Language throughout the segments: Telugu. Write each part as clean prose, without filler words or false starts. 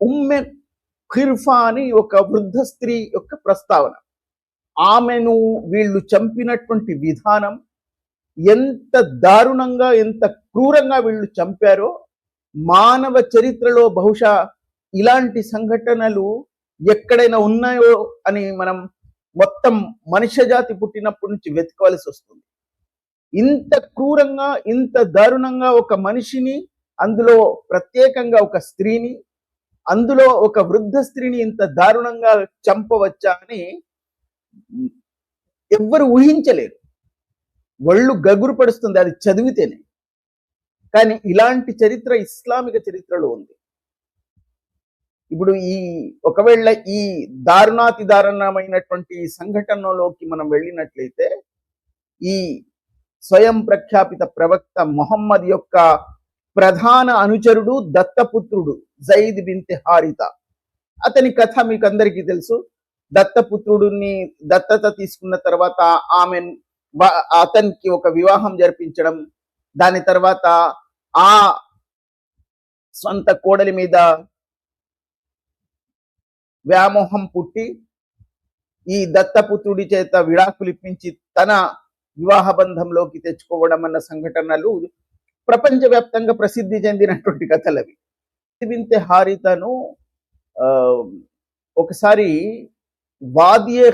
ఉమ్మె ఖిర్ఫా అని ఒక వృద్ధ స్త్రీ యొక్క ప్రస్తావన. ఆమెను వీళ్ళు చంపినటువంటి విధానం ఎంత దారుణంగా, ఎంత క్రూరంగా వీళ్ళు చంపారో మానవ చరిత్రలో బహుశా ఇలాంటి సంఘటనలు ఎక్కడైనా ఉన్నాయో అని మనం మొత్తం మనుష్య జాతి పుట్టినప్పటి నుంచి వెతకవలసి వస్తుంది. ఇంత క్రూరంగా, ఇంత దారుణంగా ఒక మనిషిని, అందులో ప్రత్యేకంగా ఒక స్త్రీని, అందులో ఒక వృద్ధ స్త్రీని ఇంత దారుణంగా చంపవచ్చా అని ఎవ్వరు ఊహించలేరు. ఒళ్ళు గగురు పడుస్తుంది అది చదివితేనే. కానీ ఇలాంటి చరిత్ర ఇస్లామిక చరిత్రలో ఉంది. ఇప్పుడు ఒకవేళ ఈ దారుణాతి దారుణమైనటువంటి సంఘటనలోకి మనం వెళ్ళినట్లయితే, ఈ స్వయం ప్రఖ్యాపిత ప్రవక్త మొహమ్మద్ యొక్క ప్రధాన అనుచరుడు, దత్తపుత్రుడు జైద్ బిన్తె హారిత. అతని కథ మీకు అందరికీ తెలుసు. దత్తపుత్రుడిని దత్తత తీసుకున్న తర్వాత అతనికి ఒక వివాహం జరిపించడం, దాని తర్వాత ఆ సొంత కోడలి మీద వ్యామోహం పుట్టి ఈ దత్తపుత్రుడి చేత విడాకులు ఇప్పించి తన వివాహ బంధంలోకి తెచ్చుకోవడం అన్న సంఘటనలు ప్రపంచవ్యాప్తంగా ప్రసిద్ధి చెందినటువంటి కథలు అవి. బిన్తె హారితను ఒకసారి వాదియే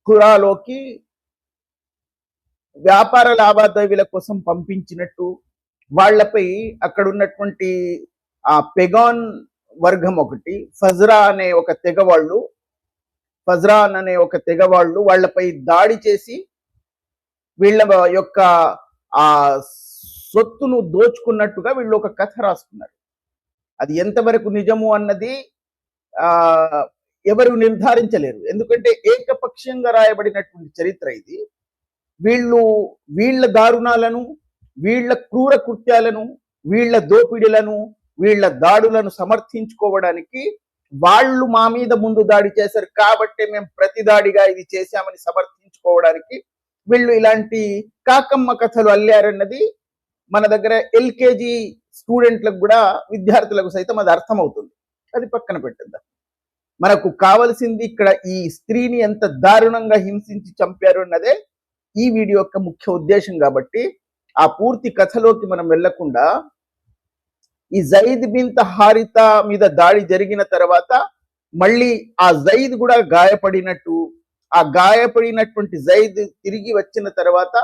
ఖురాలోకి వ్యాపార లావాదేవీల కోసం పంపించినట్టు, వాళ్లపై అక్కడ ఉన్నటువంటి ఆ పెగాన్ వర్గం ఒకటి, ఫజ్రాన్ అనే ఒక తెగవాళ్ళు వాళ్లపై దాడి చేసి వీళ్ళ యొక్క ఆ సొత్తును దోచుకున్నట్టుగా వీళ్ళు ఒక కథ రాసుకున్నారు. అది ఎంతవరకు నిజము అన్నది ఎవరు నిర్ధారించలేరు. ఎందుకంటే ఏకపక్షంగా రాయబడినటువంటి చరిత్ర ఇది. వీళ్ళ దారుణాలను, వీళ్ళ క్రూర కృత్యాలను, వీళ్ళ దోపిడీలను, వీళ్ళ దాడులను సమర్థించుకోవడానికి వాళ్ళు మా మీద ముందు దాడి చేశారు కాబట్టి మేము ప్రతిదాడిగా ఇది చేశామని సమర్థించుకోవడానికి వీళ్ళు ఇలాంటి కాకమ్మ కథలు అల్లారన్నది మన దగ్గర ఎల్కేజీ స్టూడెంట్లకు కూడా, విద్యార్థులకు సైతం అది అర్థమవుతుంది. అది పక్కన పెట్టద్దాం. మనకు కావలసింది ఇక్కడ ఈ స్త్రీని ఎంత దారుణంగా హింసించి చంపారు అన్నదే ఈ వీడియో యొక్క ముఖ్య ఉద్దేశం. కాబట్టి ఆ పూర్తి కథలోకి మనం వెళ్లకుండా, ఈ జైద్ బిన్తె హారిత మీద దాడి జరిగిన తర్వాత మళ్ళీ ఆ జైద్ కూడా గాయపడినట్టు, ఆ గాయపడినటువంటి జైద్ తిరిగి వచ్చిన తర్వాత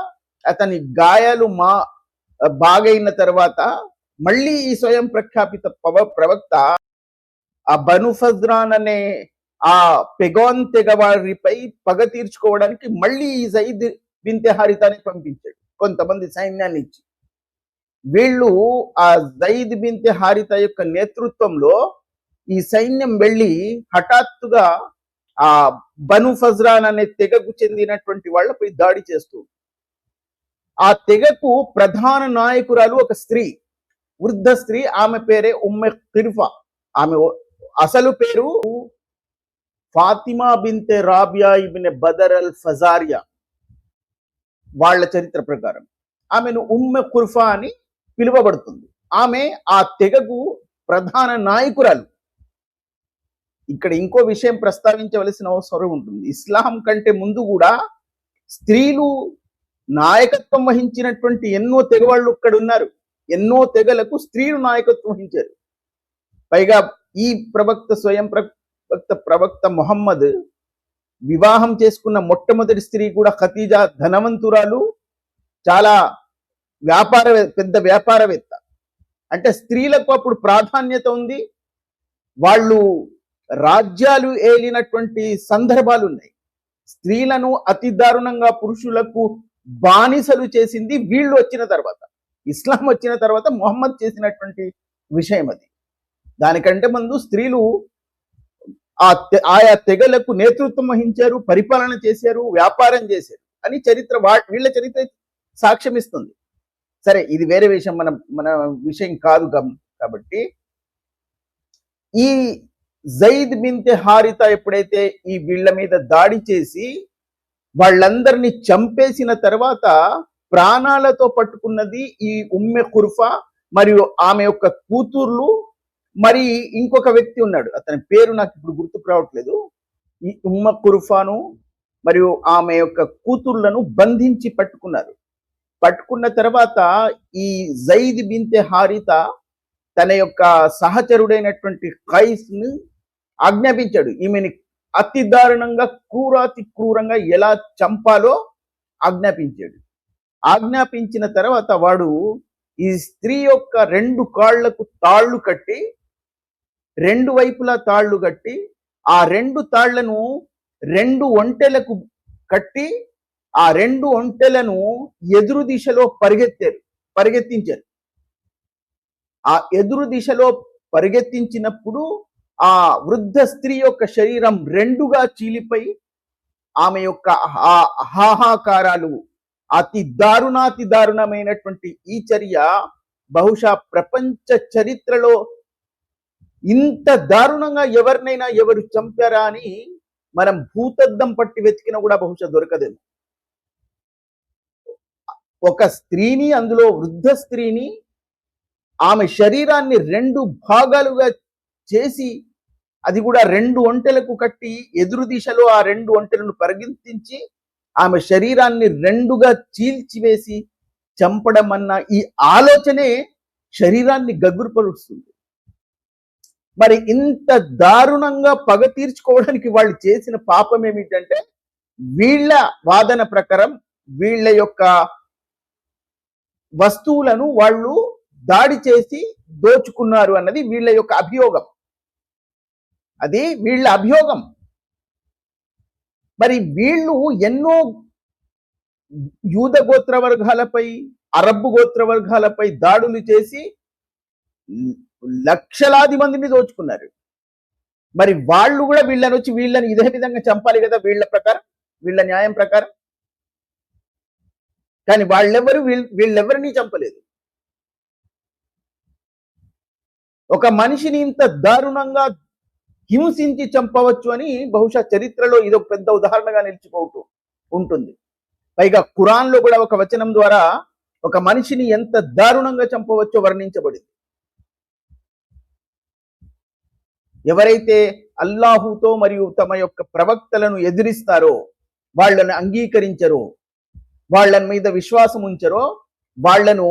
అతని గాయాలు బాగైన తర్వాత మళ్ళీ ఈ స్వయం ప్రఖ్యాపిత ప్రవక్త ఆ బను ఫజ్రాన్ అనే ఆ పెగాన్ తెగవారిపై పగ తీర్చుకోవడానికి మళ్ళీ ఈ జైద్ బిన్తె హారితాని పంపించాడు కొంతమంది సైన్యాన్ని ఇచ్చి. వీళ్ళు ఆ జైద్ బిన్తె హారిత యొక్క నేతృత్వంలో ఈ సైన్యం వెళ్ళి హఠాత్తుగా ఆ బను ఫజ్రాన్ అనే తెగకు చెందినటువంటి వాళ్ళపై దాడి చేస్తూ, ఆ తెగకు ప్రధాన నాయకురాలు ఒక స్త్రీ, వృద్ధ స్త్రీ. ఆమె పేరే ఉమ్మె ఖిర్ఫా. ఆమె అసలు పేరు ఫాతిమా బిన్తె రాబియా ఇబ్నె బదర్ అల్ ఫజారియా. వాళ్ళ చరిత్ర ప్రకారం ఆమెను ఉమ్మె ఖిర్ఫా అని పిలువబడుతుంది. ఆమె ఆ తెగకు ప్రధాన నాయకురాలు. ఇక్కడ ఇంకో విషయం ప్రస్తావించవలసిన అవసరం ఉంటుంది. ఇస్లాం కంటే ముందు కూడా స్త్రీలు నాయకత్వం వహించినటువంటి ఎన్నో తెగవాళ్ళు ఇక్కడ ఉన్నారు. ఎన్నో తెగలకు స్త్రీలు నాయకత్వం వహించారు. పైగా ఈ స్వయం ప్రవక్త మొహమ్మద్ వివాహం చేసుకున్న మొట్టమొదటి స్త్రీ కూడా ఖతీజా, ధనవంతురాలు, చాలా పెద్ద వ్యాపారవేత్త. అంటే స్త్రీలకు అప్పుడు ప్రాధాన్యత ఉంది. వాళ్ళు రాజ్యాలు ఏలినటువంటి సందర్భాలు ఉన్నాయి. స్త్రీలను అతి దారుణంగా పురుషులకు బానిసలు చేసింది వీళ్ళు వచ్చిన తర్వాత, ఇస్లాం వచ్చిన తర్వాత మొహమ్మద్ చేసినటువంటి విషయం అది. దానికంటే ముందు స్త్రీలు ఆయా తెగలకు నేతృత్వం వహించారు, పరిపాలన చేశారు, వ్యాపారం చేశారు అని చరిత్ర, వీళ్ళ చరిత్ర సాక్ష్యం ఇస్తుంది. సరే, ఇది వేరే విషయం, మన విషయం కాదు. కాబట్టి ఈ జైద్ బిన్తె హారిత ఎప్పుడైతే ఈ వీళ్ళ మీద దాడి చేసి వాళ్ళందరినీ చంపేసిన తర్వాత ప్రాణాలతో పట్టుకున్నది ఈ ఉమ్మె ఖిర్ఫా మరియు ఆమె యొక్క కూతుర్లు మరి ఇంకొక వ్యక్తి ఉన్నాడు, అతని పేరు నాకు ఇప్పుడు గుర్తుకు రావట్లేదు. ఈ ఉమ్మ కుర్ఫాను మరియు ఆమె యొక్క కూతుర్లను బంధించి పట్టుకున్నారు. పట్టుకున్న తర్వాత ఈ జైద్ బిన్తే హారిత తన యొక్క సహచరుడైనటువంటి ఖైస్ ను ఆజ్ఞాపించాడు, ఈమెని అతి దారుణంగా క్రూరాతి క్రూరంగా ఎలా చంపాలో ఆజ్ఞాపించాడు. ఆజ్ఞాపించిన తర్వాత వాడు ఈ స్త్రీ యొక్క 2 కాళ్లకు తాళ్లు కట్టి, 2 వైపులా తాళ్లు కట్టి, ఆ 2 తాళ్లను 2 ఒంటెలకు కట్టి, ఆ 2 ఒంటెలను ఎదురు దిశలో పరిగెత్తించారు. ఆ ఎదురు దిశలో పరిగెత్తించినప్పుడు ఆ వృద్ధ స్త్రీ యొక్క శరీరం 2గా చీలిపోయి ఆమె యొక్క హాహాకారాలు, అతి దారుణమైనటువంటి ఈ చర్య బహుశా ప్రపంచ చరిత్రలో ఇంత దారుణంగా ఎవరు చంపారా అని మనం భూతద్దం పట్టి వెతికినా కూడా బహుశా దొరకదేమో. ఒక స్త్రీని, అందులో వృద్ధ స్త్రీని, ఆమె శరీరాన్ని 2 భాగాలుగా చేసి, అది కూడా 2 ఒంటెలకు కట్టి ఎదురు దిశలో ఆ 2 ఒంటెలను పరిగెత్తించి ఆమె శరీరాన్ని 2గా చీల్చివేసి చంపడం అన్న ఈ ఆలోచనే శరీరాన్ని గగురుపరుస్తుంది. మరి ఇంత దారుణంగా పగ తీర్చుకోవడానికి వాళ్ళు చేసిన పాపం ఏమిటంటే, వీళ్ళ వాదన ప్రకారం వీళ్ళ యొక్క వస్తువులను వాళ్ళు దాడి చేసి దోచుకున్నారు అన్నది వీళ్ళ యొక్క అభియోగం. అది వీళ్ళ అభియోగం. మరి వీళ్ళు ఎన్నో యూద గోత్ర వర్గాలపై, అరబ్బు గోత్ర వర్గాలపై దాడులు చేసి లక్షలాది మందిని దోచుకున్నారు. మరి వాళ్ళు కూడా వీళ్ళని ఇదే విధంగా చంపాలి కదా, వీళ్ళ న్యాయం ప్రకారం. కానీ వీళ్ళెవరిని చంపలేదు. ఒక మనిషిని ఇంత దారుణంగా హింసించి చంపవచ్చు అని బహుశా చరిత్రలో ఇదొక పెద్ద ఉదాహరణగా నిలిచిపోతూ ఉంటుంది. పైగా ఖురాన్లో కూడా ఒక వచనం ద్వారా ఒక మనిషిని ఎంత దారుణంగా చంపవచ్చో వర్ణించబడింది. ఎవరైతే అల్లాహుతో మరియు తమ యొక్క ప్రవక్తలను ఎదిరిస్తారో, వాళ్ళను అంగీకరించరో, వాళ్ళ మీద విశ్వాసం ఉంచరో, వాళ్లను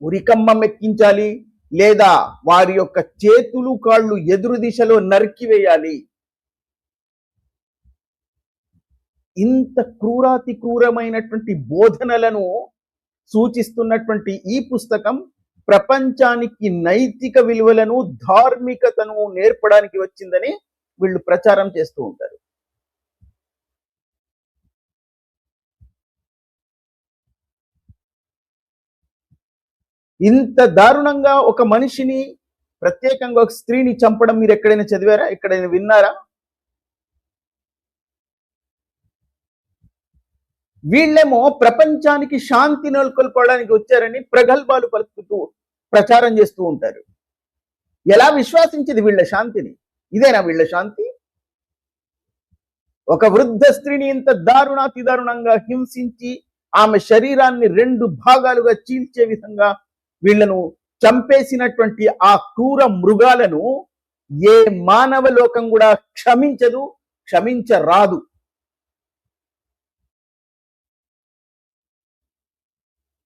ఉరికమ్మం ఎక్కించాలి, లేదా వారి యొక్క చేతులు కాళ్ళు ఎదురు దిశలో నరికివేయాలి. ఇంత క్రూరమైనటువంటి బోధనలను సూచిస్తున్నటువంటి ఈ పుస్తకం ప్రపంచానికి నైతిక విలువలను, ధార్మికతను నేర్పడానికి వచ్చిందని వీళ్ళు ప్రచారం చేస్తూ ఉంటారు. ఇంత దారుణంగా ఒక మనిషిని, ప్రత్యేకంగా ఒక స్త్రీని చంపడం మీరు ఎక్కడైనా చదివారా? ఎక్కడైనా విన్నారా? వీళ్ళేమో ప్రపంచానికి శాంతి నెలకొల్పడానికి వచ్చారని ప్రగల్భాలు పలుకుతూ ప్రచారం చేస్తూ ఉంటారు. ఎలా విశ్వాసించేది వీళ్ళ శాంతిని? ఇదేనా వీళ్ళ శాంతి? ఒక వృద్ధ స్త్రీని ఇంత దారుణాతి దారుణంగా హింసించి ఆమె శరీరాన్ని 2 భాగాలుగా చీల్చే విధంగా వీళ్లను చంపేసినటువంటి ఆ క్రూర మృగాలను ఏ మానవ లోకం కూడా క్షమించరాదు.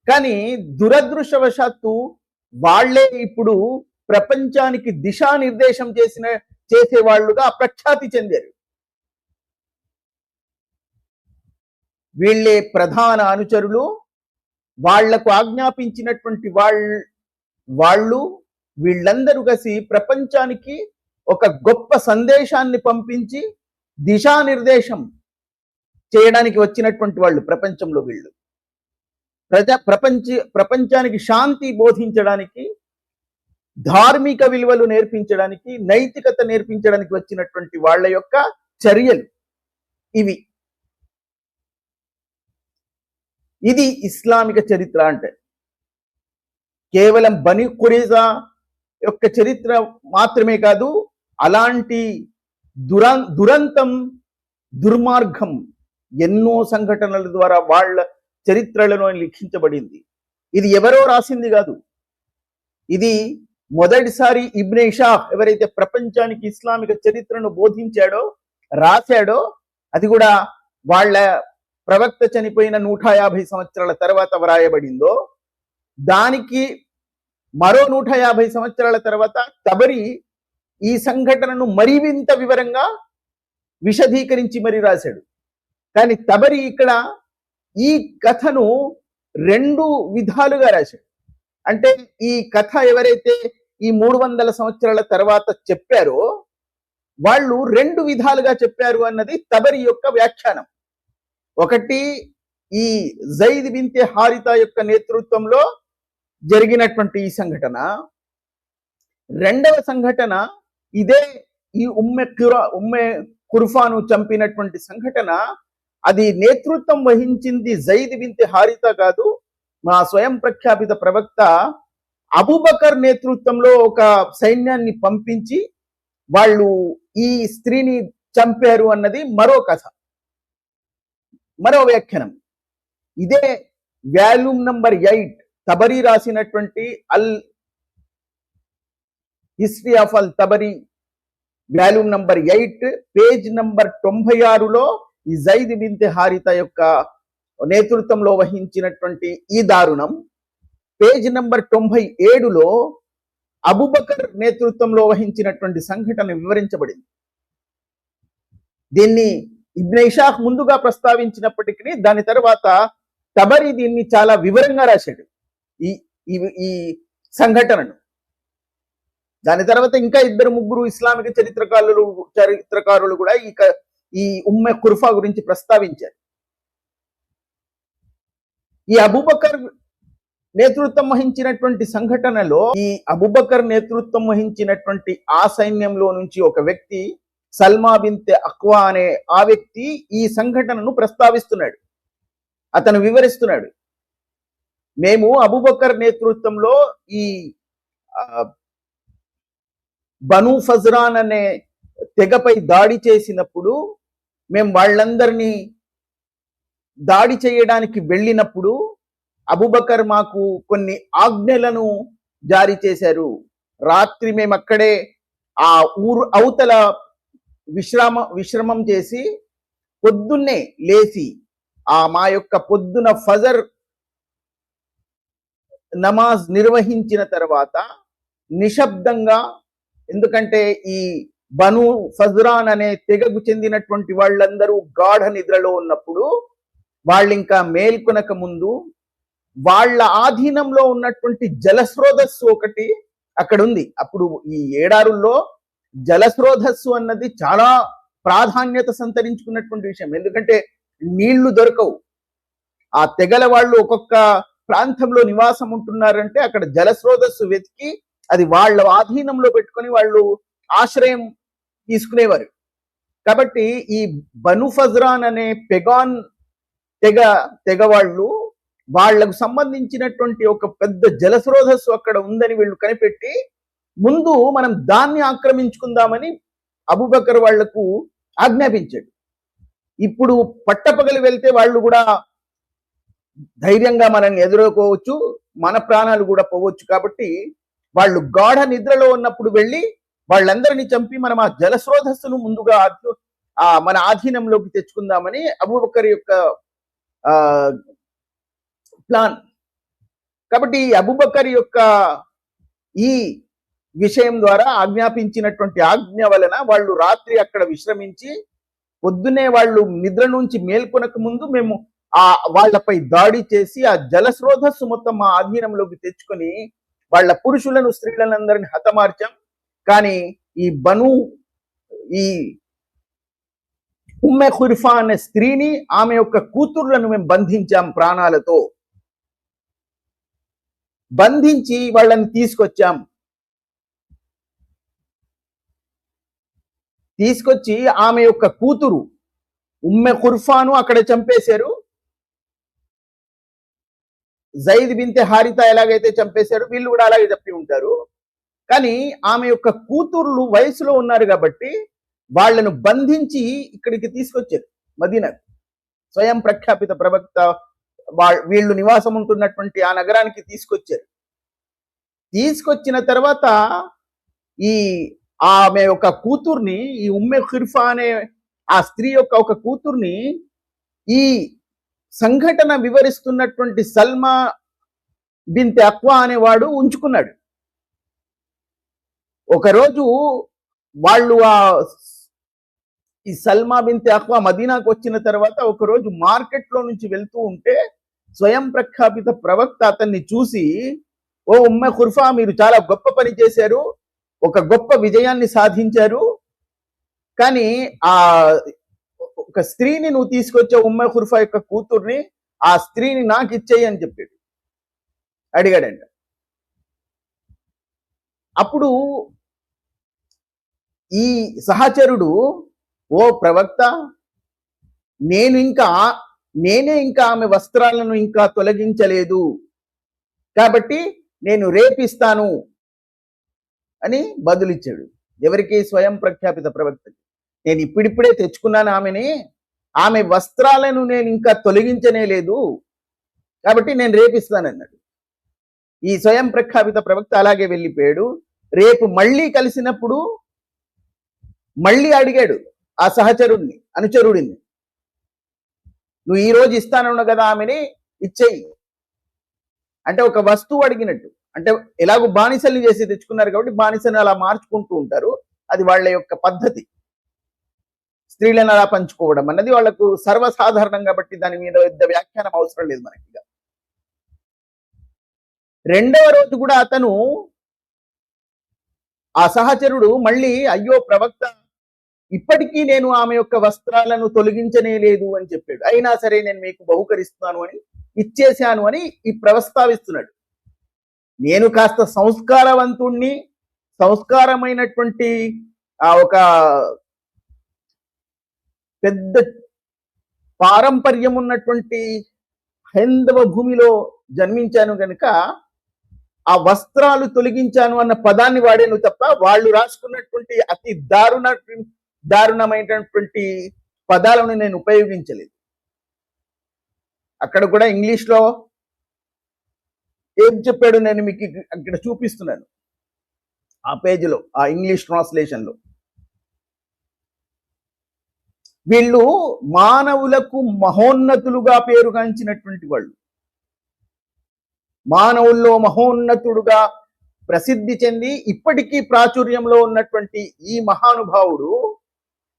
కానీ దురదృష్టవశాత్తు వాళ్లే ఇప్పుడు ప్రపంచానికి దిశానిర్దేశం చేసేవాళ్లుగా ప్రఖ్యాతి చెందారు. వీళ్ళే ప్రధాన అనుచరులు. వాళ్లకు ఆజ్ఞాపించినటువంటి వీళ్ళందరూ కలిసి ప్రపంచానికి ఒక గొప్ప సందేశాన్ని పంపించి దిశానిర్దేశం చేయడానికి వచ్చినటువంటి వాళ్ళు ప్రపంచంలో. వీళ్ళు ప్రపంచానికి శాంతి బోధించడానికి, ధార్మిక విలువలు నేర్పించడానికి, నైతికత నేర్పించడానికి వచ్చినటువంటి వాళ్ళ యొక్క చర్యలు ఇవి. ఇది ఇస్లామిక చరిత్ర అంటే. కేవలం బనీ ఖురైజా యొక్క చరిత్ర మాత్రమే కాదు, అలాంటి దురంతం, దుర్మార్గం ఎన్నో సంఘటనల ద్వారా వాళ్ళ చరిత్రలను లిఖించబడింది. ఇది ఎవరో రాసింది కాదు. ఇది మొదటిసారి ఇబ్నే షాహ్ ఎవరైతే ప్రపంచానికి ఇస్లామిక చరిత్రను బోధించాడో, రాశాడో, అది కూడా వాళ్ళ ప్రవక్త చనిపోయిన 150 సంవత్సరాల తర్వాత వ్రాయబడిందో, దానికి మరో 150 సంవత్సరాల తర్వాత తబరి ఈ సంఘటనను మరింత వివరంగా విశదీకరించి మరి రాశాడు. కానీ తబరి ఇక్కడ ఈ కథను 2 విధాలుగా రాశాడు. అంటే ఈ కథ ఎవరైతే ఈ 300 సంవత్సరాల తర్వాత చెప్పారో వాళ్ళు 2 విధాలుగా చెప్పారు అన్నది తబరి యొక్క వ్యాఖ్యానం. ఒకటి, ఈ జైద్ బిన్తే హారితా యొక్క నేతృత్వంలో జరిగినటువంటి ఈ సంఘటన. రెండవ సంఘటన ఇదే ఈ ఉమ్మె కుర్ఫాను చంపినటువంటి సంఘటన. అది నేతృత్వం వహించింది జైద్ బిన్తే హారితా కాదు, మా స్వయం ప్రఖ్యాపిత ప్రవక్త అబూబకర్ నేతృత్వంలో ఒక సైన్యాన్ని పంపించి వాళ్ళు ఈ స్త్రీని చంపారు అన్నది మరో కథ, మరో వ్యాఖ్యానం. ఇదే వాల్యూమ్ నంబర్ 8 తబరీ రాసినటువంటి al history of al Tabari volume number 8 page number 96లో ఈ జైద్ బిన్తే హారితా యొక్క నేతృత్వంలో వహించినటువంటి ఈ దారుణం, పేజ్ నంబర్ 97లో అబూబకర్ నేతృత్వంలో వహించినటువంటి సంఘటన వివరించబడింది. దీన్ని ఇబ్నే ఇషాక్ ముందుగా ప్రస్తావించినప్పటికీ దాని తర్వాత తబరీ దీన్ని చాలా వివరంగా రాశాడు ఈ సంఘటనను. దాని తర్వాత ఇంకా 2-3 ఇస్లామిక చరిత్రకారులు కూడా ఈ ఉమ్మె కుర్ఫా గురించి ప్రస్తావించారు. ఈ అబూబకర్ నేతృత్వం వహించినటువంటి సంఘటనలో ఈ అబూబకర్ నేతృత్వం వహించినటువంటి ఆ సైన్యంలో నుంచి ఒక వ్యక్తి సల్మా బిన్తే అక్వా అనే ఆ వ్యక్తి ఈ సంఘటనను ప్రస్తావిస్తున్నాడు. అతను వివరిస్తున్నాడు, మేము అబూబకర్ నేతృత్వంలో ఈ బను ఫజ్రాన్ అనే తెగపై దాడి చేసినప్పుడు మేము వాళ్ళందరినీ దాడి చేయడానికి వెళ్ళినప్పుడు అబూబకర్ మాకు కొన్ని ఆజ్ఞలను జారీ చేశారు. రాత్రి మేము అక్కడే ఆ ఊరు అవతల విశ్రమం చేసి పొద్దున్నే లేచి మా యొక్క పొద్దున ఫజర్ నమాజ్ నిర్వహించిన తర్వాత నిశ్శబ్దంగా, ఎందుకంటే ఈ బను ఫజ్రాన్ అనే తెగకు చెందినటువంటి వాళ్ళందరూ గాఢ నిద్రలో ఉన్నప్పుడు, వాళ్ళు ఇంకా మేల్కొనక ముందు వాళ్ళ ఆధీనంలో ఉన్నటువంటి జలస్రోతస్సు ఒకటి అక్కడ ఉంది. అప్పుడు ఈ ఏడారుల్లో జలస్రోతస్సు అన్నది చాలా ప్రాధాన్యత సంతరించుకున్నటువంటి విషయం. ఎందుకంటే నీళ్లు దొరకవు. ఆ తెగల వాళ్ళు ఒక్కొక్క ప్రాంతంలో నివాసం ఉంటున్నారంటే అక్కడ జలస్రోతస్సు వెతికి అది వాళ్ళ ఆధీనంలో పెట్టుకొని వాళ్ళు ఆశ్రయం తీసుకునేవారు. కాబట్టి ఈ బను ఫజ్రాన్ అనే పెగాన్ తెగ వాళ్ళు వాళ్లకు సంబంధించినటువంటి ఒక పెద్ద జలస్రోతస్సు అక్కడ ఉందని వీళ్ళు కనిపెట్టి ముందు మనం దాన్ని ఆక్రమించుకుందామని అబూబకర్ వాళ్లకు ఆజ్ఞాపించాడు. ఇప్పుడు పట్టపగలు వెళ్తే వాళ్ళు కూడా ధైర్యంగా మనల్ని ఎదుర్కోవచ్చు, మన ప్రాణాలు కూడా పోవచ్చు. కాబట్టి వాళ్ళు గాఢ నిద్రలో ఉన్నప్పుడు వెళ్ళి వాళ్ళందరినీ చంపి మనం ఆ జలస్రోతస్సును ముందుగా మన ఆధీనంలోకి తెచ్చుకుందామని అబూబకర్ యొక్క ప్లాన్. కాబట్టి అబూబకర్ యొక్క ఈ విషయం ద్వారా ఆజ్ఞాపించినటువంటి ఆజ్ఞ వలన వాళ్ళు రాత్రి అక్కడ విశ్రమించి పొద్దునే వాళ్ళు నిద్ర నుంచి మేల్కొనక ముందు మేము వాళ్లపై దాడి చేసి ఆ జలస్రోతస్సు మొత్తం మా ఆధీనంలోకి తెచ్చుకొని వాళ్ళ పురుషులను స్త్రీలందరినీ హతమార్చాం. కానీ ఈ ఉమ్మె ఖుర్ఫా అనే స్త్రీని, ఆమె యొక్క కూతుర్లను మేము బంధించాం, ప్రాణాలతో బంధించి వాళ్ళని తీసుకొచ్చి ఆమె యొక్క కూతురు ఉమ్మె ఖుర్ఫాను అక్కడ చంపేశారు. జైద్ బిన్తే హారితా ఎలాగైతే చంపేశారు వీళ్ళు కూడా అలాగే చెప్పి ఉంటారు. కానీ ఆమె యొక్క కూతుర్లు వయసులో ఉన్నారు కాబట్టి వాళ్లను బంధించి ఇక్కడికి తీసుకొచ్చారు, మదీనాకు. స్వయం ప్రఖ్యాపిత ప్రవక్త వీళ్ళు నివాసం ఉంటున్నటువంటి ఆ నగరానికి తీసుకొచ్చారు. తీసుకొచ్చిన తర్వాత ఈ ఆమె యొక్క కూతుర్ని, ఈ ఉమ్మె ఖిర్ఫా అనే ఆ స్త్రీ యొక్క ఒక కూతుర్ని ఈ సంఘటన వివరిస్తున్నటువంటి సల్మా బిన్తె అక్వా అనేవాడు ఉంచుకున్నాడు. ఒకరోజు వాళ్ళు ఈ సల్మా బిన్తె అక్వా మదీనాకు వచ్చిన తర్వాత ఒకరోజు మార్కెట్లో నుంచి వెళ్తూ ఉంటే స్వయం ప్రఖ్యాపిత ప్రవక్త అతన్ని చూసి, ఓ ఉమ్మె ఖుర్ఫా, మీరు చాలా గొప్ప పని చేశారు, ఒక గొప్ప విజయాన్ని సాధించారు, కానీ ఆ ఒక స్త్రీని నువ్వు తీసుకొచ్చే ఉమ్మె ఖుర్ఫా యొక్క కూతుర్ని, ఆ స్త్రీని నాకు ఇచ్చేయి అని చెప్పాడు, అడిగాడంట. అప్పుడు ఈ సహచరుడు, ఓ ప్రవక్త, నేనే ఇంకా ఆమె వస్త్రాలను ఇంకా తొలగించలేదు, కాబట్టి నేను రేపిస్తాను అని బదులిచ్చాడు. ఎవరికి? స్వయం ప్రఖ్యాపిత ప్రవక్తకి. నేను ఇప్పుడిప్పుడే తెచ్చుకున్నాను ఆమెని, ఆమె వస్త్రాలను నేను ఇంకా తొలగించనే లేదు, కాబట్టి నేను రేపిస్తానన్నాడు. ఈ స్వయం ప్రఖ్యాపిత ప్రవక్త అలాగే వెళ్ళిపోయాడు. రేపు మళ్ళీ కలిసినప్పుడు మళ్ళీ అడిగాడు ఆ సహచరుడిని, అనుచరుడిని, నువ్వు ఈ రోజు ఇస్తానన్నావు కదా ఆమెని, ఇచ్చేయి అంటే ఒక వస్తువు అడిగినట్టు. అంటే ఎలాగో బానిసల్ని చేసి తెచ్చుకున్నారు కాబట్టి బానిసని అలా మార్చుకుంటూ ఉంటారు, అది వాళ్ళ యొక్క పద్ధతి. స్త్రీలను అలా పంచుకోవడం అన్నది వాళ్లకు సర్వసాధారణం కాబట్టి దాని మీద పెద్ద వ్యాఖ్యానం అవసరం లేదు మనకి. రెండవ రోజు కూడా అతను, ఆ సహచరుడు మళ్ళీ, అయ్యో ప్రవక్త, ఇప్పటికీ నేను ఆమె యొక్క వస్త్రాలను తొలగించనే లేదు అని చెప్పాడు. అయినా సరే నేను మీకు బహుకరిస్తున్నాను అని, ఇచ్చేశాను అని ఈ ప్రస్తావిస్తున్నాడు. నేను కాస్త సంస్కారవంతుణ్ణి, సంస్కారమైనటువంటి ఆ ఒక పెద్ద పారంపర్యం ఉన్నటువంటి హైందవ భూమిలో జన్మించాను గనుక ఆ వస్త్రాలు తొలగించాను అన్న పదాన్ని వాడాను తప్ప వాళ్ళు రాసుకున్నటువంటి అతి దారుణమైనటువంటి పదాలను నేను ఉపయోగించలేదు. అక్కడ కూడా ఇంగ్లీష్లో ఏం చెప్పాడు నేను మీకు అక్కడ చూపిస్తున్నాను ఆ పేజీలో, ఆ ఇంగ్లీష్ ట్రాన్స్లేషన్లో. వీళ్ళు మానవులకు మహోన్నతులుగా పేరుగాంచినటువంటి వాళ్ళు, మానవుల్లో మహోన్నతుడుగా ప్రసిద్ధి చెంది ఇప్పటికీ ప్రాచుర్యంలో ఉన్నటువంటి ఈ మహానుభావుడు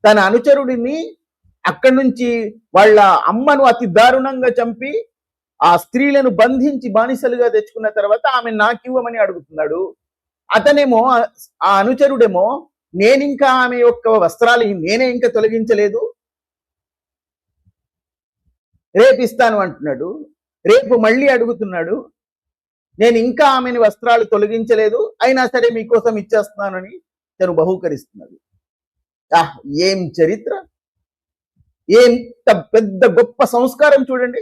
తన అనుచరుడిని అక్కడి నుంచి వాళ్ళ అమ్మను అతి దారుణంగా చంపి ఆ స్త్రీలను బంధించి బానిసలుగా తెచ్చుకున్న తర్వాత ఆమె నాకివ్వమని అడుగుతున్నాడు. అతనేమో, ఆ అనుచరుడేమో, నేనింకా ఆమె యొక్క వస్త్రాలు నేనే ఇంకా తొలగించలేదు, రేపిస్తాను అంటున్నాడు. రేపు మళ్ళీ అడుగుతున్నాడు, నేను ఇంకా ఆమెని వస్త్రాలు తొలగించలేదు, అయినా సరే మీకోసం ఇచ్చేస్తున్నానని తను బహూకరిస్తున్నాడు. ఏం చరిత్ర, ఎంత పెద్ద గొప్ప సంస్కారం చూడండి.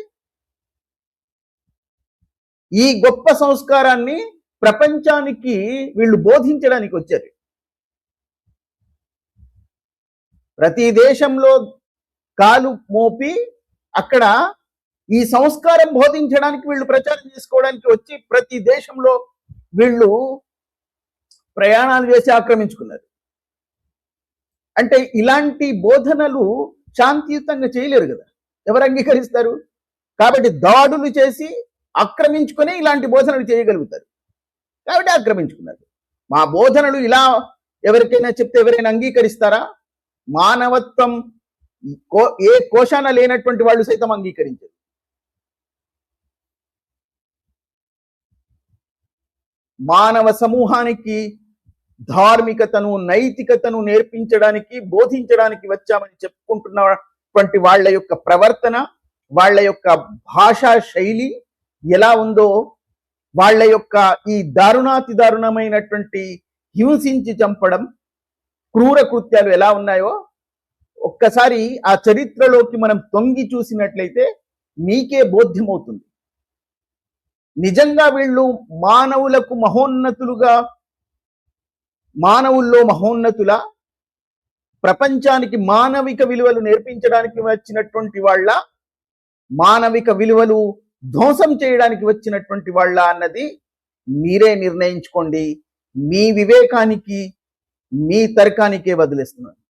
ఈ గొప్ప సంస్కారాన్ని ప్రపంచానికి వీళ్ళు బోధించడానికి వచ్చారు. ప్రతి దేశంలో కాలు మోపి అక్కడ ఈ సంస్కారం బోధించడానికి వీళ్ళు ప్రచారం చేసుకోవడానికి వచ్చి ప్రతి దేశంలో వీళ్ళు ప్రయాణాలు చేసి ఆక్రమించుకున్నారు. అంటే ఇలాంటి బోధనలు శాంతియుతంగా చేయలేరు కదా, ఎవరు అంగీకరిస్తారు? కాబట్టి దాడులు చేసి ఆక్రమించుకొని ఇలాంటి బోధనలు చేయగలుగుతారు, కాబట్టి ఆక్రమించుకున్నారు. మా బోధనలు ఇలా ఎవరికైనా చెప్తే ఎవరైనా అంగీకరిస్తారా? మానవత్వం ఏ కోశాన లేనటువంటి వాళ్ళు సైతం అంగీకరించారు. మానవ సమూహానికి ధార్మికతను, నైతికతను నేర్పించడానికి, బోధించడానికి వచ్చామని చెప్పుకుంటున్నటువంటి వాళ్ళ యొక్క ప్రవర్తన, వాళ్ళ యొక్క భాషా శైలి ఎలా ఉందో, వాళ్ళ యొక్క ఈ దారుణాతి దారుణమైనటువంటి హింసించి చంపడం, క్రూర కృత్యాలు ఎలా ఉన్నాయో ఒక్కసారి ఆ చరిత్రలోకి మనం తొంగి చూసినట్లయితే మీకే బోధ్యమవుతుంది. నిజంగా వీళ్ళు మానవులకు మహోన్నతులుగా, మానవుల్లో మహోన్నతుల, ప్రపంచానికి మానవిక విలువలు నేర్పించడానికి వచ్చినటువంటి వాళ్ళ, మానవిక విలువలు ధ్వంసం చేయడానికి వచ్చినటువంటి వాళ్ళ అన్నది మీరే నిర్ణయించుకోండి. మీ వివేకానికి, మీ తర్కానికే వదిలేస్తున్నాను.